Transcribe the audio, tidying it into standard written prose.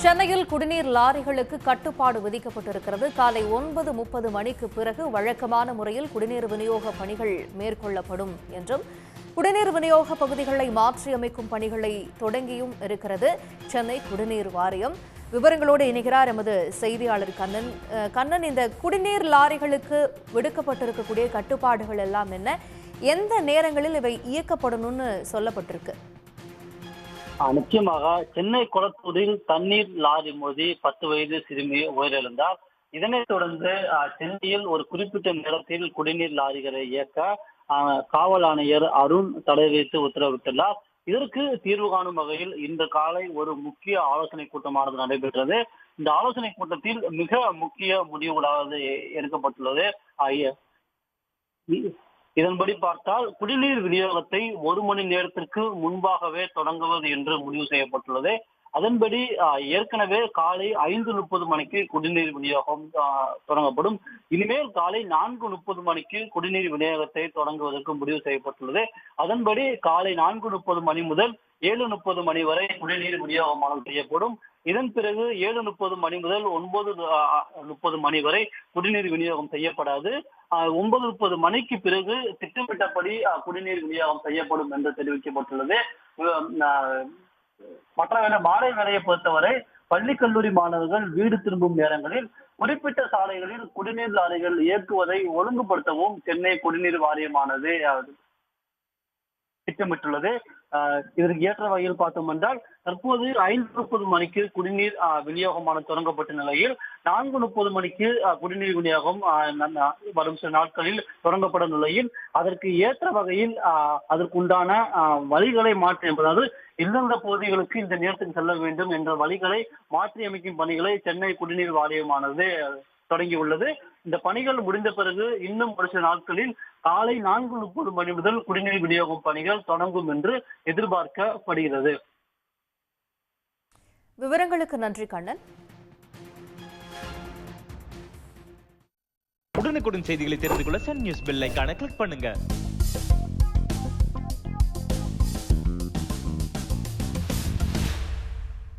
சென்னையில் குடிநீர் லாரிகளுக்கு கட்டுப்பாடு விதிக்கப்பட்டிருக்கிறது. காலை 9:30 மணிக்கு பிறகு வழக்கமான முறையில் குடிநீர் விநியோக பணிகள் மேற்கொள்ளப்படும் என்றும், குடிநீர் விநியோக பகுதிகளை மாற்றியமைக்கும் பணிகளை தொடங்கியும் இருக்கிறது சென்னை குடிநீர் வாரியம். விவரங்களோடு இணைகிறார் எமது செய்தியாளர் கண்ணன். கண்ணன், இந்த குடிநீர் லாரிகளுக்கு விடுக்கப்பட்டிருக்கக்கூடிய கட்டுப்பாடுகள் எல்லாம் என்ன? எந்த நேரங்களில் இவை இயக்கப்படணும்னு சொல்லப்பட்டிருக்கு? நிச்சயமாக சென்னை கொளத்தூரில் தண்ணீர் லாரி மோதி 10 வயது சிறுமி உயிரிழந்தார். இதனைத் தொடர்ந்து சென்னையில் ஒரு குறிப்பிட்ட நேரத்தில் குடிநீர் லாரிகளை இயக்க காவல் ஆணையர் அருண் தடை வைத்து உத்தரவிட்டுள்ளார். இதற்கு தீர்வு காணும் வகையில் இன்று காலை ஒரு முக்கிய ஆலோசனை கூட்டமானது நடைபெற்றது. இந்த ஆலோசனை கூட்டத்தில் மிக முக்கிய முடிவுகளாவது எடுக்கப்பட்டுள்ளது. இதன்படி பார்த்தால் குடிநீர் விநியோகத்தை 1 மணி நேரத்திற்கு முன்பாகவே தொடங்குவது என்று முடிவு செய்யப்பட்டுள்ளது. அதன்படி ஏற்கனவே காலை 5:30 மணிக்கு குடிநீர் விநியோகம் தொடங்கப்படும். இனிமேல் காலை 4:30 மணிக்கு குடிநீர் விநியோகத்தை தொடங்குவதற்கு முடிவு செய்யப்பட்டுள்ளது. அதன்படி காலை 4:30 மணி முதல் 7:30 மணி வரை குடிநீர் விநியோகமானது செய்யப்படும். இதன் பிறகு 7:30 மணி முதல் 9:30 மணி வரை குடிநீர் விநியோகம் செய்யப்படாது. 9:30 மணிக்கு பிறகு திட்டமிட்டபடி குடிநீர் விநியோகம் செய்யப்படும் என்று தெரிவிக்கப்பட்டுள்ளது. மற்ற மாலை வேலையை பொறுத்தவரை பள்ளி கல்லூரி மாணவர்கள் வீடு திரும்பும் நேரங்களில் குறிப்பிட்ட சாலைகளில் குடிநீர் லாரிகள் இயக்குவதை ஒழுங்குபடுத்தவும் சென்னை குடிநீர் வாரியமானது திட்டமிட்டுள்ளது. இதற்கு ஏற்ற வகையில் பார்த்தோம் என்றால் தற்போது 5:30 மணிக்கு குடிநீர் விநியோகமான தொடங்கப்பட்ட நிலையில் 4:30 மணிக்கு குடிநீர் விநியோகம் வரும் சில நாட்களில் தொடங்கப்படும் நிலையில் அதற்கு ஏற்ற வகையில் அதற்குண்டான வழிகளை மாற்றி என்பதாவது எந்தெந்த பகுதிகளுக்கு இந்த நேரத்தில் செல்ல வேண்டும் என்ற வழிகளை மாற்றி அமைக்கும் பணிகளை சென்னை குடிநீர் வாரியமானது தொடங்கியுள்ளது. இந்த பணிகள் முடிந்த பிறகு இன்னும் ஒரு சில நாட்களில் காலை 4:30 மணி முதல் குடிநீர் விநியோகம் பணிகள் தொடங்கும் என்று எதிர்பார்க்கப்படுகிறது. விவரங்களுக்கு நன்றி கண்ணன். உடனுக்குடன் செய்திகளை தெரிந்து கொள்ள சன் நியூஸ் பெல் ஐகானை கிளிக் பண்ணுங்க.